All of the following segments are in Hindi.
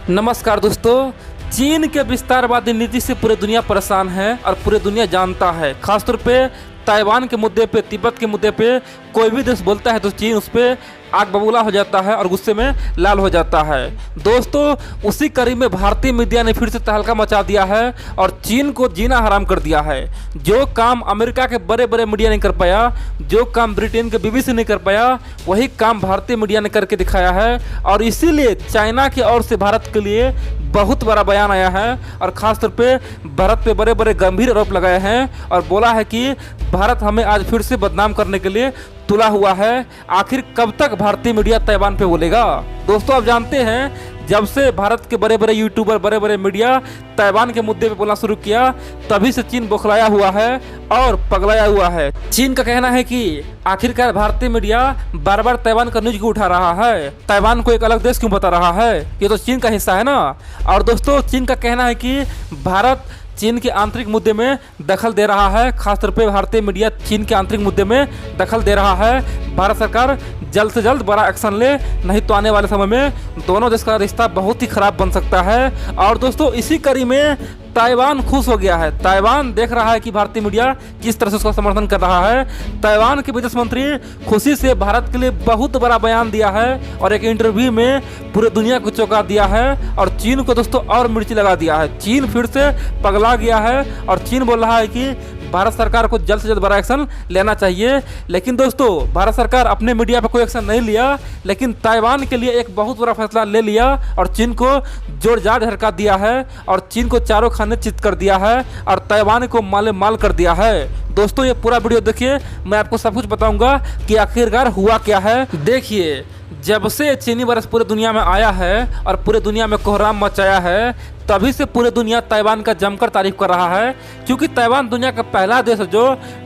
नमस्कार दोस्तों। चीन के विस्तारवादी नीति से पूरी दुनिया परेशान है और पूरी दुनिया जानता है। खासतौर पे ताइवान के मुद्दे पे, तिब्बत के मुद्दे पे कोई भी देश बोलता है तो चीन उस पर आग बबूला हो जाता है और गुस्से में लाल हो जाता है। दोस्तों, उसी कड़ी में भारतीय मीडिया ने फिर से तहलका मचा दिया है और चीन को जीना हराम कर दिया है। जो काम अमेरिका के बड़े बड़े मीडिया ने कर पाया, जो काम ब्रिटेन के बीबीसी ने कर पाया, वही काम भारतीय मीडिया ने करके दिखाया है। और इसीलिए चाइना की ओर से भारत के लिए बहुत बड़ा बयान आया है और ख़ासतौर पे भारत पे बड़े बड़े गंभीर आरोप लगाए हैं और बोला है कि भारत हमें आज फिर से बदनाम करने के लिए तुला हुआ है। आखिर कब तक भारतीय मीडिया ताइवान पे बोलेगा? दोस्तों, आप जानते हैं जब से भारत के बड़े बड़े यूट्यूबर, बड़े बड़े मीडिया ताइवान के मुद्दे पे बोलना शुरू किया, तभी से चीन बौखलाया हुआ है और पगलाया हुआ है। चीन का कहना है कि आखिरकार भारतीय मीडिया बार बार ताइवान का न्यूज क्यों उठा रहा है, ताइवान को एक अलग देश क्यों बता रहा है, ये तो चीन का हिस्सा है ना। और दोस्तों, चीन का कहना है कि भारत चीन के आंतरिक मुद्दे में दखल दे रहा है। खासतौर पे भारतीय मीडिया चीन के आंतरिक मुद्दे में दखल दे रहा है। भारत सरकार जल्द से जल्द बड़ा एक्शन ले, नहीं तो आने वाले समय में दोनों देश का रिश्ता बहुत ही खराब बन सकता है। और दोस्तों, इसी कड़ी में ताइवान खुश हो गया है। ताइवान देख रहा है कि भारतीय मीडिया किस तरह से उसका समर्थन कर रहा है। ताइवान के विदेश मंत्री खुशी से भारत के लिए बहुत बड़ा बयान दिया है और एक इंटरव्यू में पूरे दुनिया को चौंका दिया है और चीन को दोस्तों और मिर्ची लगा दिया है। चीन फिर से पगला गया है और चीन बोल रहा है कि भारत सरकार को जल्द से जल्द बड़ा एक्शन लेना चाहिए। लेकिन दोस्तों, भारत सरकार अपने मीडिया पर कोई एक्शन नहीं लिया, लेकिन ताइवान के लिए एक बहुत बड़ा फैसला ले लिया और चीन को जोरदार झटका दिया है और चीन को चारों खाने चित कर दिया है और ताइवान को माले माल कर दिया है। दोस्तों, ये पूरा वीडियो देखिए, मैं आपको सब कुछ बताऊंगा कि आखिरकार हुआ क्या है। देखिए, जब से चीनी वायरस पूरे दुनिया में आया है और पूरे दुनिया में कोहराम मचाया है, तभी से पूरे दुनिया ताइवान का जमकर तारीफ कर रहा है। क्योंकि ताइवान दुनिया का पहला देश है जो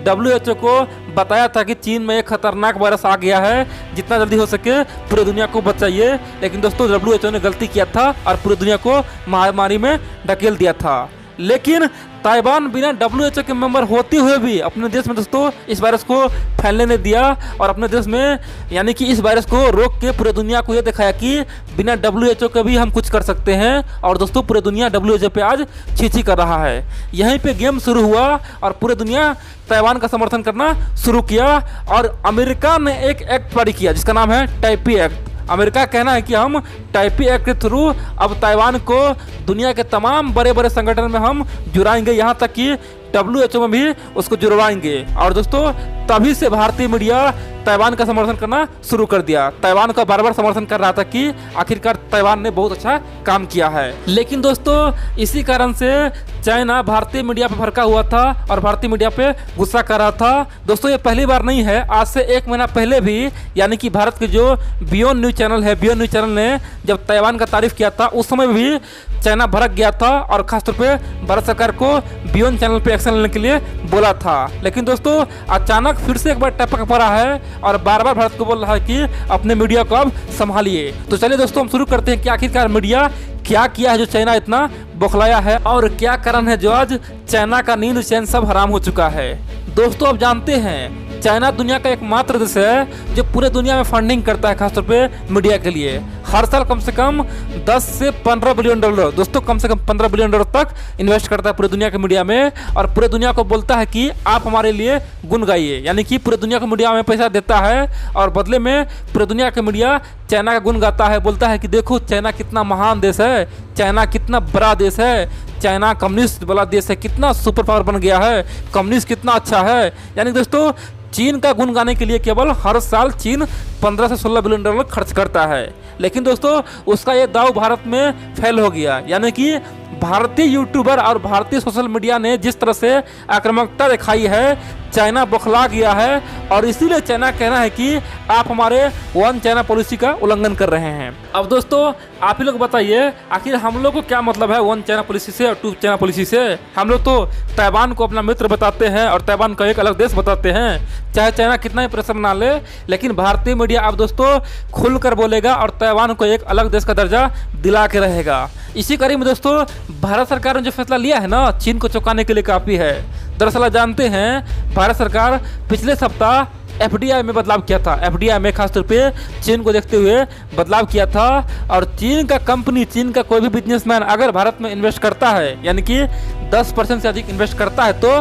WHO को बताया था कि चीन में एक खतरनाक वायरस आ गया है, जितना जल्दी हो सके पूरे दुनिया को बचाइए। लेकिन दोस्तों, WHO ने गलती किया था और पूरी दुनिया को महामारी में ढकेल दिया था। लेकिन ताइवान बिना WHO के मेंबर होते हुए भी अपने देश में दोस्तों इस वायरस को फैलने नहीं दिया और अपने देश में यानी कि इस वायरस को रोक के पूरे दुनिया को ये दिखाया कि बिना WHO के भी हम कुछ कर सकते हैं। और दोस्तों, पूरे दुनिया WHO पे आज छीछी कर रहा है। यहीं पे गेम शुरू हुआ और पूरे दुनिया ताइवान का समर्थन करना शुरू किया और अमेरिका ने एक एक्ट पारित किया जिसका नाम है टाइपी एक्ट। अमेरिका का कहना है कि हम टाइपी एक्ट के थ्रू अब ताइवान को दुनिया के तमाम बड़े बड़े संगठन में हम जुड़ाएंगे, यहाँ तक कि WHO में भी उसको जुड़वाएंगे। और दोस्तों, तभी से भारतीय मीडिया ताइवान का समर्थन करना शुरू कर दिया। ताइवान का बार बार समर्थन कर रहा था कि आखिरकार ताइवान ने बहुत अच्छा काम किया है। लेकिन दोस्तों, इसी कारण से चाइना भारतीय मीडिया पर भड़का हुआ था और भारतीय मीडिया पे गुस्सा कर रहा था। दोस्तों, ये पहली बार नहीं है। आज से 1 महीना पहले भी यानी कि भारत के जो बियॉन्ड न्यूज चैनल है, बियॉन्ड न्यूज चैनल ने जब ताइवान का तारीफ किया था, उस समय भी चाइना भड़क गया था और खासतौर पे भारत सरकार को बियॉन्ड चैनल पे एक्शन लेने के लिए बोला था। लेकिन दोस्तों, अचानक फिर से एक बार टपक पड़ा है और बार बार भारत को बोल रहा है कि अपने मीडिया को अब संभालिए। तो चलिए दोस्तों, हम शुरू करते हैं कि आखिरकार मीडिया क्या किया है जो चाइना इतना बौखलाया है और क्या कारण है जो आज चाइना का नींद चैन सब हराम हो चुका है। दोस्तों, आप जानते हैं चाइना दुनिया का एकमात्र देश है जो पूरे दुनिया में फंडिंग करता है, खासतौर पे मीडिया के लिए। हर साल कम से कम 10 से 15 बिलियन डॉलर, दोस्तों कम से कम 15 बिलियन डॉलर तक इन्वेस्ट करता है पूरे दुनिया के मीडिया में और पूरे दुनिया को बोलता है कि आप हमारे लिए गुण गाइए। यानी कि पूरे दुनिया को मीडिया में पैसा देता है और बदले में पूरे दुनिया के मीडिया चाइना का गुण गाता है, बोलता है कि देखो चाइना कितना महान देश है, चाइना कितना बड़ा देश है, चाइना कम्युनिस्ट वाला देश है, कितना सुपर पावर बन गया है, कम्युनिस्ट कितना अच्छा है। यानी दोस्तों, चीन का गुण गाने के लिए केवल हर साल चीन 15 से 16 बिलियन डॉलर खर्च करता है। लेकिन दोस्तों, उसका ये दाव भारत में फेल हो गया। यानी कि भारतीय यूट्यूबर और भारतीय सोशल मीडिया ने जिस तरह से आक्रामकता दिखाई है, चाइना बौखला गया है और इसीलिए चाइना कहना है कि आप हमारे वन चाइना पॉलिसी का उल्लंघन कर रहे हैं। अब दोस्तों, आप ही लोग बताइए, आखिर हम लोग को क्या मतलब है वन चाइना पॉलिसी से और 2 चाइना पॉलिसी से? हम लोग तो ताइवान को अपना मित्र बताते हैं और ताइवान को एक अलग देश बताते हैं, चाहे चाइना कितना ही प्रेशर बना ले। लेकिन भारतीय मीडिया अब दोस्तों खुलकर बोलेगा और ताइवान को एक अलग देश का दर्जा दिला के रहेगा। इसी कड़ी में दोस्तों, भारत सरकार ने जो फैसला लिया है ना, चीन को चौंकाने के लिए काफ़ी है। दरअसल जानते हैं, भारत सरकार पिछले सप्ताह एफडीआई में बदलाव किया था। एफडीआई में खासतौर पे चीन को देखते हुए बदलाव किया था। और चीन का कंपनी, चीन का कोई भी बिजनेसमैन अगर भारत में इन्वेस्ट करता है, यानी कि 10% से अधिक इन्वेस्ट करता है, तो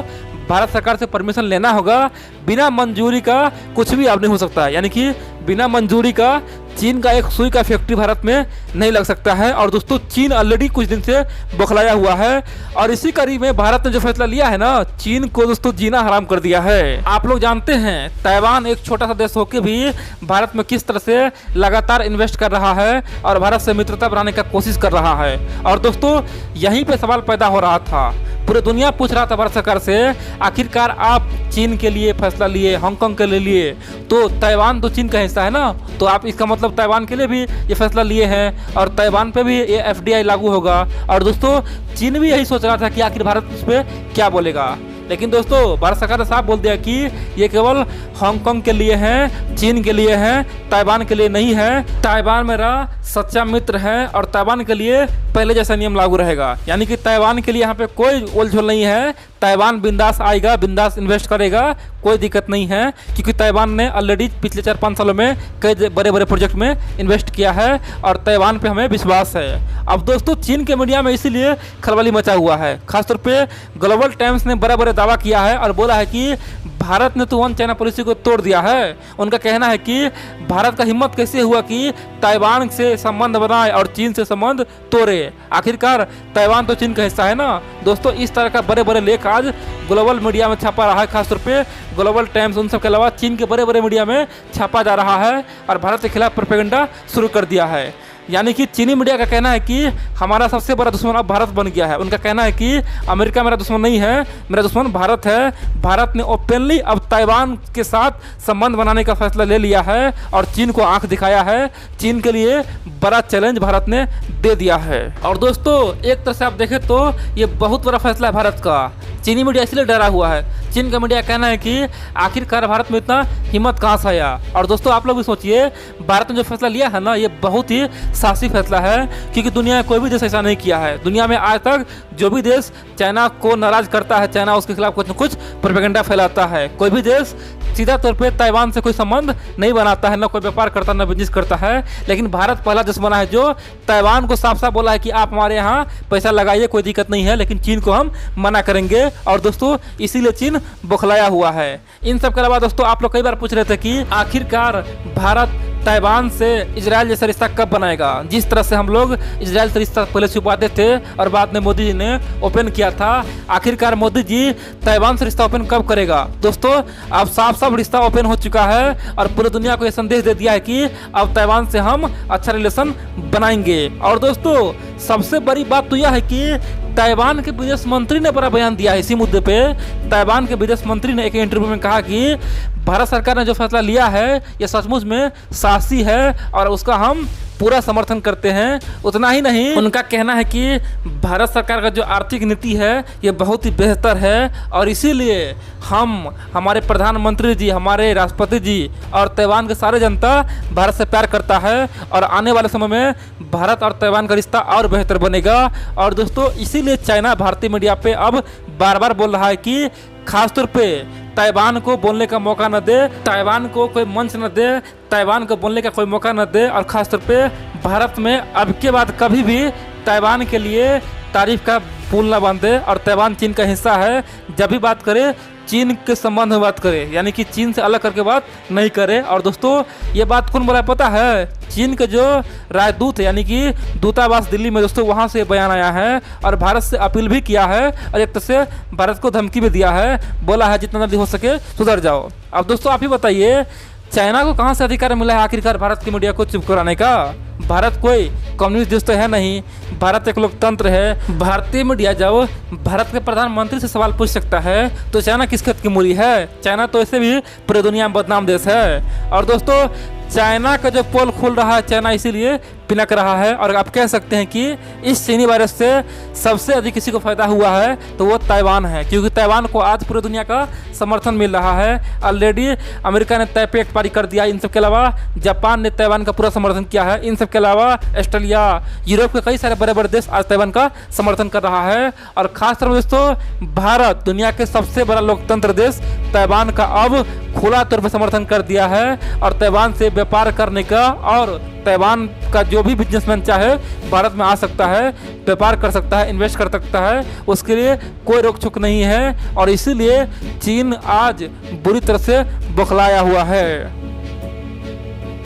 भारत सरकार से परमिशन लेना होगा। बिना मंजूरी का कुछ भी अब नहीं हो सकता है, यानी कि बिना मंजूरी का चीन का एक सुई का फैक्ट्री भारत में नहीं लग सकता है। और दोस्तों चीन ऑलरेडी कुछ दिन से बौखलाया हुआ है और इसी कड़ी में भारत ने जो फैसला लिया है ना, चीन को दोस्तों जीना हराम कर दिया है। आप लोग जानते हैं ताइवान एक छोटा सा देश होकर भी भारत में किस तरह से लगातार इन्वेस्ट कर रहा है और भारत से मित्रता बनाने का कोशिश कर रहा है। और दोस्तों यहीं पे सवाल पैदा हो रहा था, पूरी दुनिया पूछ रहा था भारत सरकार से, आखिरकार आप चीन के लिए फैसला लिए, हांगकांग के लिए, तो ताइवान तो चीन का हिस्सा है ना, तो आप इसका मतलब ताइवान के लिए भी ये फैसला लिए हैं और ताइवान पे भी ये एफडीआई लागू होगा। और दोस्तों चीन भी यही सोच रहा था कि आखिर भारत इस पर क्या बोलेगा, लेकिन दोस्तों भारत सरकार ने साफ बोल दिया कि ये केवल हांगकांग के लिए है, चीन के लिए है, ताइवान के लिए नहीं है। ताइवान मेरा सच्चा मित्र है और ताइवान के लिए पहले जैसा नियम लागू रहेगा, यानी कि ताइवान के लिए यहाँ पे कोई उलझुल नहीं है। ताइवान बिंदास आएगा, बिंदास इन्वेस्ट करेगा, कोई दिक्कत नहीं है, क्योंकि ताइवान ने ऑलरेडी पिछले 4-5 सालों में कई बड़े बड़े प्रोजेक्ट में इन्वेस्ट किया है और ताइवान पे हमें विश्वास है। अब दोस्तों चीन के मीडिया में इसीलिए खलबली मचा हुआ है। खासतौर पे ग्लोबल टाइम्स ने बड़ा बड़ा दावा किया है और बोला है कि भारत ने तो वन चाइना पॉलिसी को तोड़ दिया है। उनका कहना है कि भारत का हिम्मत कैसे हुआ कि ताइवान से संबंध बनाए और चीन से संबंध तोड़े, आखिरकार ताइवान तो चीन का हिस्सा है ना। दोस्तों इस तरह का बड़े बड़े लेख आज ग्लोबल मीडिया में छापा रहा है, खासतौर पे ग्लोबल टाइम्स, उन सब के अलावा चीन के बड़े बड़े मीडिया में छापा जा रहा है और भारत के खिलाफ प्रोपेगेंडा शुरू कर दिया है। यानी कि चीनी मीडिया का कहना है कि हमारा सबसे बड़ा दुश्मन अब भारत बन गया है। उनका कहना है कि अमेरिका मेरा दुश्मन नहीं है, मेरा दुश्मन भारत है। भारत ने ओपनली अब ताइवान के साथ संबंध बनाने का फैसला ले लिया है और चीन को आंख दिखाया है। चीन के लिए बड़ा चैलेंज भारत ने दे दिया है। और दोस्तों एक तरह से आप देखें तो ये बहुत बड़ा फैसला है भारत का। चीनी मीडिया इसलिए डरा हुआ है, चीन का मीडिया कहना है कि आखिरकार भारत में इतना हिम्मत कहाँ से आया। और दोस्तों आप लोग भी सोचिए, भारत ने जो फैसला लिया है ना, ये बहुत ही साहसी फैसला है, क्योंकि दुनिया में कोई भी देश ऐसा नहीं किया है। दुनिया में आज तक जो भी देश चाइना को नाराज करता है, चाइना उसके खिलाफ कुछ न कुछ प्रोपेगेंडा फैलाता है। कोई भी देश सीधा तौर पे ताइवान से कोई संबंध नहीं बनाता है, ना कोई व्यापार करता, ना बिजनेस करता है। लेकिन भारत पहला देश बना है जो ताइवान को साफ साफ बोला है कि आप हमारे यहाँ पैसा लगाइए, कोई दिक्कत नहीं है, लेकिन चीन को हम मना करेंगे। और दोस्तों इसीलिए चीन बौखलाया हुआ है। इन सब के अलावा दोस्तों आप लोग कई बार पूछ रहे थे कि आखिरकार भारत ताइवान से इजराइल जैसा रिश्ता कब बनाएगा। जिस तरह से हम लोग इजराइल से रिश्ता पहले छुपाते थे और बाद में मोदी जी ने ओपन किया था, आखिरकार मोदी जी ताइवान से रिश्ता ओपन कब करेगा। दोस्तों अब साफ साफ रिश्ता ओपन हो चुका है और पूरी दुनिया को यह संदेश दे दिया है कि अब ताइवान से हम अच्छा रिलेशन बनाएंगे। और दोस्तों सबसे बड़ी बात तो यह है कि ताइवान के विदेश मंत्री ने बड़ा बयान दिया है इसी मुद्दे पे। ताइवान के विदेश मंत्री ने एक इंटरव्यू में कहा कि भारत सरकार ने जो फैसला लिया है यह सचमुच में साहसी है और उसका हम पूरा समर्थन करते हैं। उतना ही नहीं, उनका कहना है कि भारत सरकार का जो आर्थिक नीति है ये बहुत ही बेहतर है और इसीलिए हम, हमारे प्रधानमंत्री जी, हमारे राष्ट्रपति जी और ताइवान के सारे जनता भारत से प्यार करता है और आने वाले समय में भारत और ताइवान का रिश्ता और बेहतर बनेगा। और दोस्तों इसीलिए चाइना भारतीय मीडिया पे अब बार बार बोल रहा है कि खासतौर पे ताइवान को बोलने का मौका न दे, ताइवान को कोई मंच न दे, ताइवान को बोलने का कोई मौका न दे। और ख़ासतौर पे भारत में अब के बाद कभी भी ताइवान के लिए तारीफ का पुल न बांधे और ताइवान चीन का हिस्सा है। जब भी बात करे चीन के संबंध में बात करे, यानी कि चीन से अलग करके बात नहीं करे। और दोस्तों ये बात कौन बोला पता है? चीन के जो राजदूत है, यानी कि दूतावास दिल्ली में, दोस्तों वहाँ से बयान आया है और भारत से अपील भी किया है और एक तरह से भारत को धमकी भी दिया है, बोला है जितना जल्दी हो सके सुधर जाओ। अब दोस्तों आप ही बताइए, चाइना को कहाँ से अधिकार मिला है आखिरकार भारत की मीडिया को चुप कराने का? भारत कोई कम्युनिस्ट देश तो है नहीं, भारत एक लोकतंत्र है। भारतीय मीडिया जब भारत के प्रधानमंत्री से सवाल पूछ सकता है तो चाइना किस खेत की मूली है? चाइना तो ऐसे भी पूरी दुनिया में बदनाम देश है। और दोस्तों चाइना का जो पोल खुल रहा है, चाइना इसीलिए पिनक रहा है। और आप कह सकते हैं कि इस चीनी वायरस से सबसे अधिक किसी को फायदा हुआ है तो वो ताइवान है, क्योंकि ताइवान को आज पूरी दुनिया का समर्थन मिल रहा है। ऑलरेडी अमेरिका ने ताइपे एक्ट पारी कर दिया। इन सब के अलावा जापान ने ताइवान का पूरा समर्थन किया है। इन सब सब के अलावा ऑस्ट्रेलिया, यूरोप के कई सारे बड़े बड़े देश आज ताइवान का समर्थन कर रहा है। और खासतौर पर दोस्तों भारत, दुनिया के सबसे बड़ा लोकतंत्र देश, ताइवान का अब खुला तौर पर समर्थन कर दिया है और ताइवान से व्यापार करने का और ताइवान का जो भी बिजनेसमैन चाहे भारत में आ सकता है, व्यापार कर सकता है, इन्वेस्ट कर सकता है, उसके लिए कोई रोक टोक नहीं है। और इसीलिए चीन आज बुरी तरह से बौखलाया हुआ है।